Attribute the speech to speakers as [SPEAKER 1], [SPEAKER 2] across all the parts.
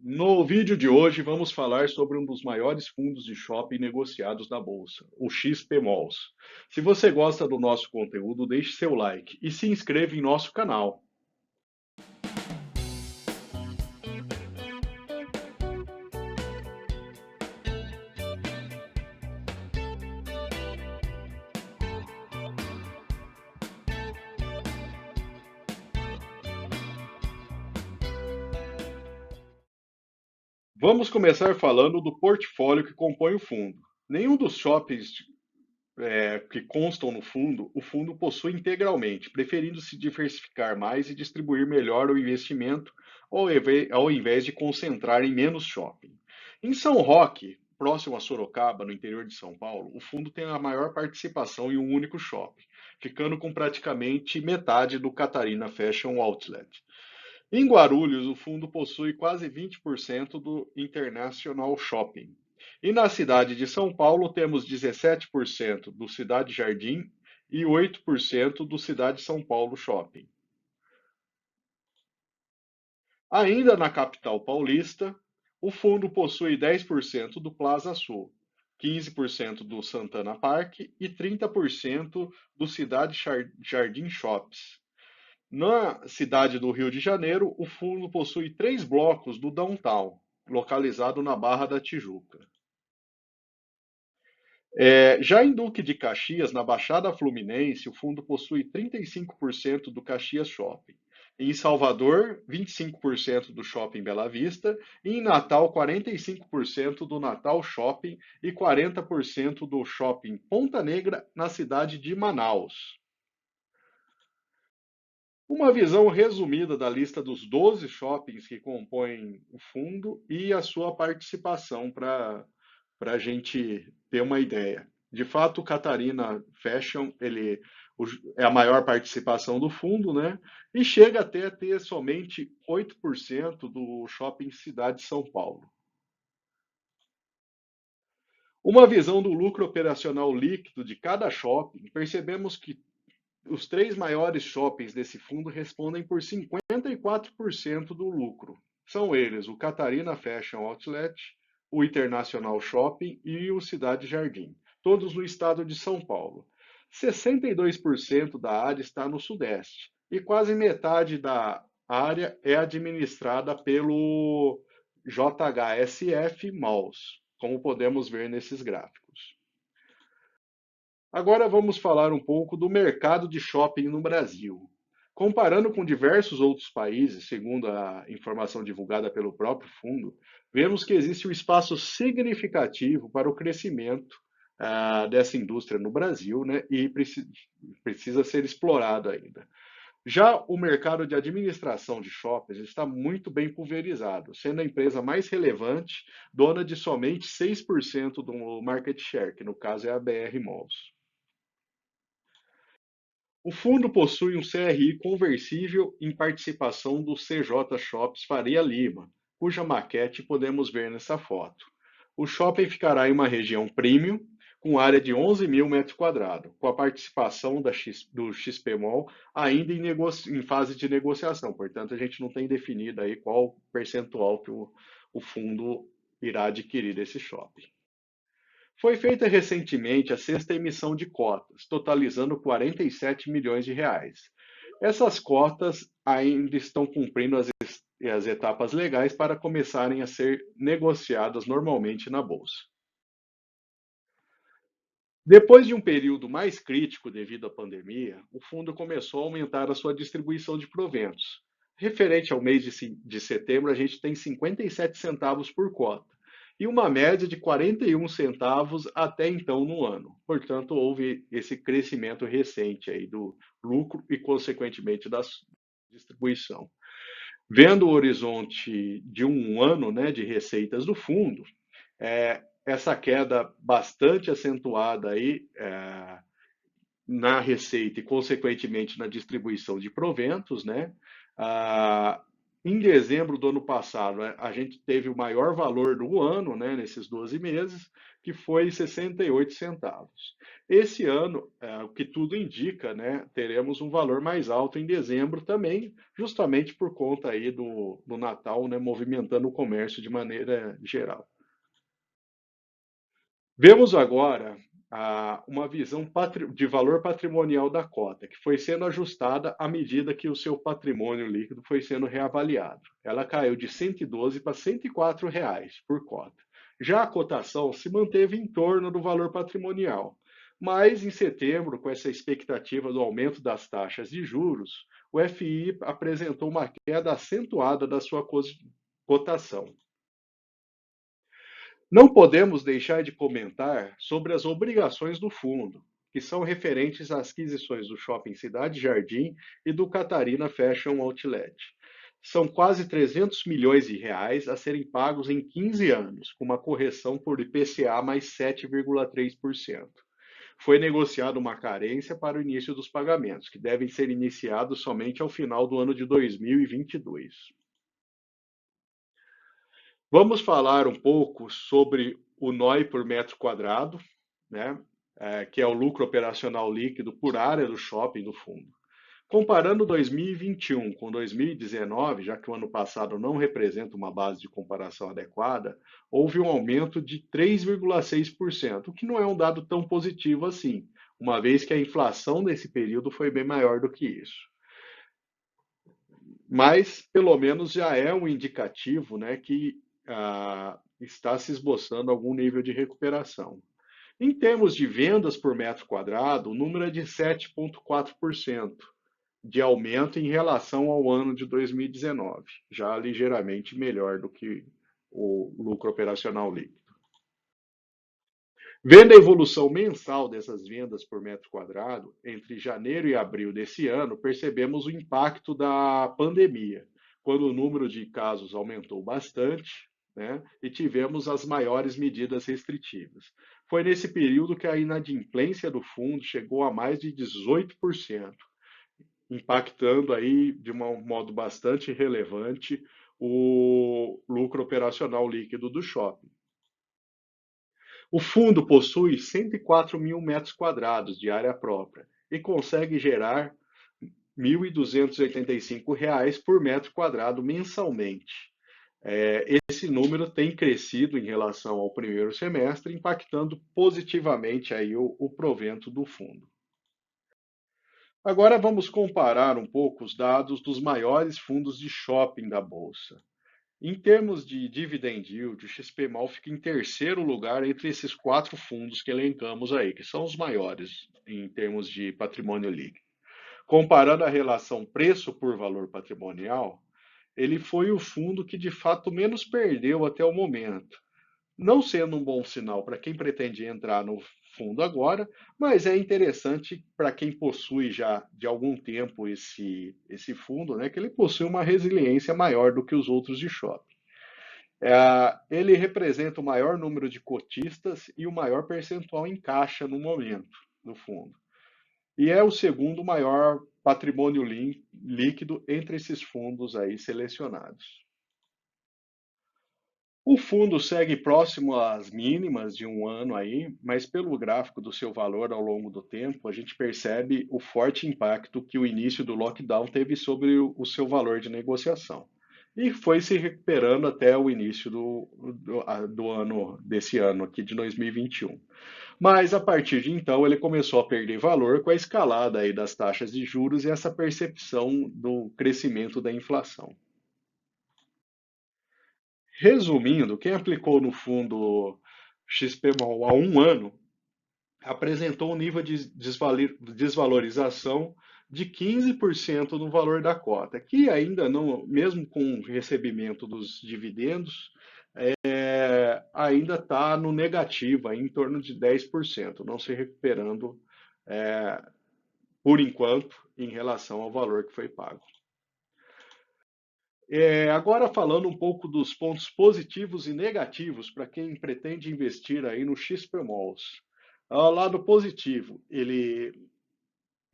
[SPEAKER 1] No vídeo de hoje vamos falar sobre um dos maiores fundos de shopping negociados na bolsa, o XP Malls. Se você gosta do nosso conteúdo, deixe seu like e se inscreva em nosso canal. Vamos começar falando do portfólio que compõe o fundo. Nenhum dos shoppings que constam no fundo, o fundo possui integralmente, preferindo se diversificar mais e distribuir melhor o investimento ao invés de concentrar em menos shopping. Em São Roque, próximo a Sorocaba, no interior de São Paulo, o fundo tem a maior participação em um único shopping, ficando com praticamente metade do Catarina Fashion Outlet. Em Guarulhos, o fundo possui quase 20% do International Shopping. E na cidade de São Paulo, temos 17% do Cidade Jardim e 8% do Cidade São Paulo Shopping. Ainda na capital paulista, o fundo possui 10% do Plaza Sul, 15% do Santana Park e 30% do Cidade Jardim Shops. Na cidade do Rio de Janeiro, o fundo possui três blocos do Downtown, localizado na Barra da Tijuca. Já em Duque de Caxias, na Baixada Fluminense, o fundo possui 35% do Caxias Shopping. Em Salvador, 25% do Shopping Bela Vista. E em Natal, 45% do Natal Shopping e 40% do Shopping Ponta Negra, na cidade de Manaus. Uma visão resumida da lista dos 12 shoppings que compõem o fundo e a sua participação para a gente ter uma ideia. De fato, o Catarina Fashion é a maior participação do fundo, né? E chega até a ter somente 8% do shopping Cidade São Paulo. Uma visão do lucro operacional líquido de cada shopping, percebemos que os três maiores shoppings desse fundo respondem por 54% do lucro. São eles o Catarina Fashion Outlet, o Internacional Shopping e o Cidade Jardim, todos no estado de São Paulo. 62% da área está no Sudeste e quase metade da área é administrada pelo JHSF Malls, como podemos ver nesses gráficos. Agora vamos falar um pouco do mercado de shopping no Brasil. Comparando com diversos outros países, segundo a informação divulgada pelo próprio fundo, vemos que existe um espaço significativo para o crescimento dessa indústria no Brasil, né, e precisa ser explorado ainda. Já o mercado de administração de shoppings está muito bem pulverizado, sendo a empresa mais relevante dona de somente 6% do market share, que no caso é a BR Malls. O fundo possui um CRI conversível em participação do CJ Shops Faria Lima, cuja maquete podemos ver nessa foto. O shopping ficará em uma região premium, com área de 11 mil metros quadrados, com a participação do XPMOL ainda em fase de negociação. Portanto, a gente não tem definido aí qual percentual que o fundo irá adquirir desse shopping. Foi feita recentemente a sexta emissão de cotas, totalizando 47 milhões de reais. Essas cotas ainda estão cumprindo as etapas legais para começarem a ser negociadas normalmente na Bolsa. Depois de um período mais crítico devido à pandemia, o fundo começou a aumentar a sua distribuição de proventos. Referente ao mês de setembro, a gente tem 57 centavos por cota e uma média de 41 centavos até então no ano. Portanto, houve esse crescimento recente aí do lucro e, consequentemente, da distribuição. Vendo o horizonte de um ano, né, de receitas do fundo, essa queda bastante acentuada aí na receita e, consequentemente, na distribuição de proventos, né, Em dezembro do ano passado, né, a gente teve o maior valor do ano, né, nesses 12 meses, que foi 68 centavos. Esse ano, o que tudo indica, né, teremos um valor mais alto em dezembro também, justamente por conta aí do Natal, né, movimentando o comércio de maneira geral. Vemos agora uma visão de valor patrimonial da cota, que foi sendo ajustada à medida que o seu patrimônio líquido foi sendo reavaliado. Ela caiu de 112 para R$ 104 por cota. Já a cotação se manteve em torno do valor patrimonial. Mas em setembro, com essa expectativa do aumento das taxas de juros, o FI apresentou uma queda acentuada da sua cotação. Não podemos deixar de comentar sobre as obrigações do fundo, que são referentes às aquisições do Shopping Cidade Jardim e do Catarina Fashion Outlet. São quase 300 milhões de reais a serem pagos em 15 anos, com uma correção por IPCA mais 7,3%. Foi negociada uma carência para o início dos pagamentos, que devem ser iniciados somente ao final do ano de 2022. Vamos falar um pouco sobre o NOI por metro quadrado, né? Que é o lucro operacional líquido por área do shopping do fundo. Comparando 2021 com 2019, já que o ano passado não representa uma base de comparação adequada, houve um aumento de 3,6%, o que não é um dado tão positivo assim, uma vez que a inflação nesse período foi bem maior do que isso. Mas, pelo menos, já é um indicativo, né, que está se esboçando algum nível de recuperação. Em termos de vendas por metro quadrado, o número é de 7,4% de aumento em relação ao ano de 2019, já ligeiramente melhor do que o lucro operacional líquido. Vendo a evolução mensal dessas vendas por metro quadrado, entre janeiro e abril desse ano, percebemos o impacto da pandemia, quando o número de casos aumentou bastante, né, e tivemos as maiores medidas restritivas. Foi nesse período que a inadimplência do fundo chegou a mais de 18%, impactando aí de um modo bastante relevante o lucro operacional líquido do shopping. O fundo possui 104 mil metros quadrados de área própria e consegue gerar R$ 1.285 por metro quadrado mensalmente. Esse número tem crescido em relação ao primeiro semestre, impactando positivamente aí o provento do fundo. Agora vamos comparar um pouco os dados dos maiores fundos de shopping da Bolsa. Em termos de dividend yield, o XPMOL fica em terceiro lugar entre esses quatro fundos que elencamos aí, que são os maiores em termos de patrimônio líquido. Comparando a relação preço por valor patrimonial, ele foi o fundo que de fato menos perdeu até o momento, não sendo um bom sinal para quem pretende entrar no fundo agora, mas é interessante para quem possui já de algum tempo esse fundo, né, que ele possui uma resiliência maior do que os outros de shopping. Ele representa o maior número de cotistas e o maior percentual em caixa no momento do fundo. E é o segundo maior patrimônio líquido entre esses fundos aí selecionados. O fundo segue próximo às mínimas de um ano aí, mas pelo gráfico do seu valor ao longo do tempo, a gente percebe o forte impacto que o início do lockdown teve sobre o seu valor de negociação. E foi se recuperando até o início do ano, desse ano aqui de 2021. Mas a partir de então ele começou a perder valor com a escalada aí das taxas de juros e essa percepção do crescimento da inflação. Resumindo, quem aplicou no fundo XPMOL há um ano apresentou um nível de desvalorização de 15% no valor da cota, que ainda não, mesmo com o recebimento dos dividendos, ainda está no negativo, em torno de 10%, não se recuperando é, por enquanto em relação ao valor que foi pago. Agora falando um pouco dos pontos positivos e negativos para quem pretende investir aí no XPMOLs. Ao lado positivo, ele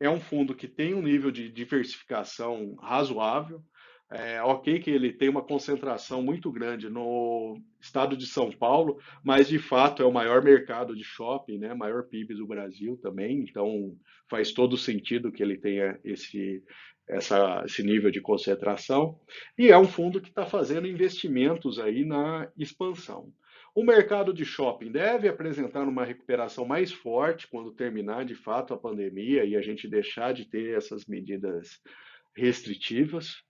[SPEAKER 1] é um fundo que tem um nível de diversificação razoável, É ok que ele tem uma concentração muito grande no estado de São Paulo, mas de fato é o maior mercado de shopping, né? Maior PIB do Brasil também, então faz todo sentido que ele tenha esse nível de concentração. E é um fundo que está fazendo investimentos aí na expansão. O mercado de shopping deve apresentar uma recuperação mais forte quando terminar de fato a pandemia e a gente deixar de ter essas medidas restritivas.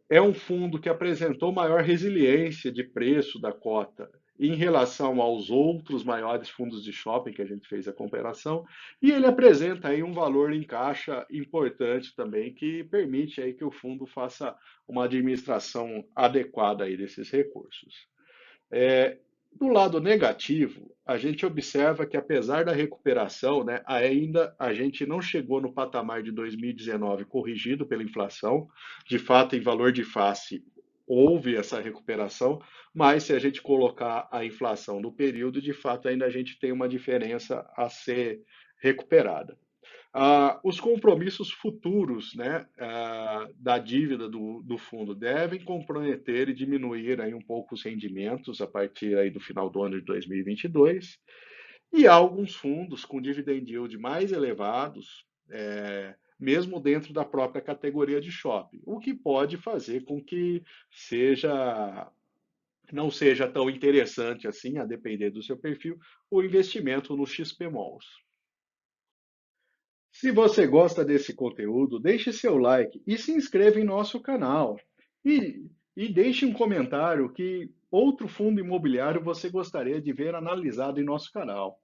[SPEAKER 1] É um fundo que apresentou maior resiliência de preço da cota em relação aos outros maiores fundos de shopping que a gente fez a comparação, e ele apresenta aí um valor em caixa importante também que permite aí que o fundo faça uma administração adequada aí desses recursos. É, do lado negativo, a gente observa que apesar da recuperação, né, ainda a gente não chegou no patamar de 2019 corrigido pela inflação. De fato, em valor de face, houve essa recuperação, mas se a gente colocar a inflação no período, de fato, ainda a gente tem uma diferença a ser recuperada. Os compromissos futuros, né, da dívida do fundo devem comprometer e diminuir aí um pouco os rendimentos a partir aí do final do ano de 2022. E há alguns fundos com dividend yield mais elevados, mesmo dentro da própria categoria de shopping, o que pode fazer com que seja não seja tão interessante assim, a depender do seu perfil, o investimento no XP Malls. Se você gosta desse conteúdo, deixe seu like e se inscreva em nosso canal. E deixe um comentário que outro fundo imobiliário você gostaria de ver analisado em nosso canal.